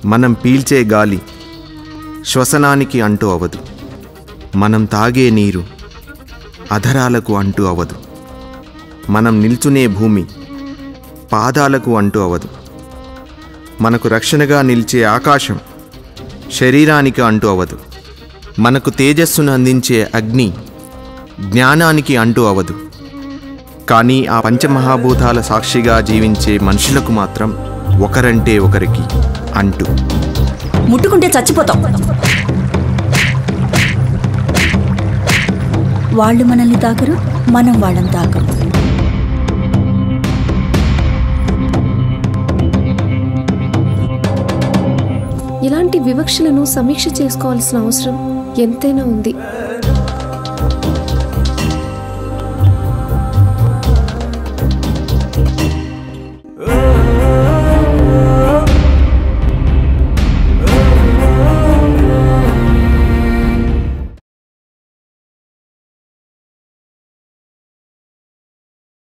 మనం పీల్చే గాలి శ్వసనానికి అంటూ అవదు. మనం తాగే నీరు అధరాలకు అంటూ అవదు. మనం నిల్చునే భూమి పాదాలకు అంటూ అవదు. మనకు రక్షణగా నిలిచే ఆకాశం శరీరానికి అంటూ అవదు. మనకు తేజస్సును అందించే అగ్ని జ్ఞానానికి అంటూ అవదు. కానీ ఆ పంచమహాభూతాల సాక్షిగా జీవించే మనుషులకు మాత్రం ఒకరంటే ఒకరికి అంటూ. ముట్టుకుంటే చచ్చిపోతాం. వాళ్ళు మనల్ని తాకరు, మనం వాళ్ళని తాకం. ఇలాంటి వివక్షలను సమీక్ష చేసుకోవాల్సిన అవసరం ఎంతైనా ఉంది.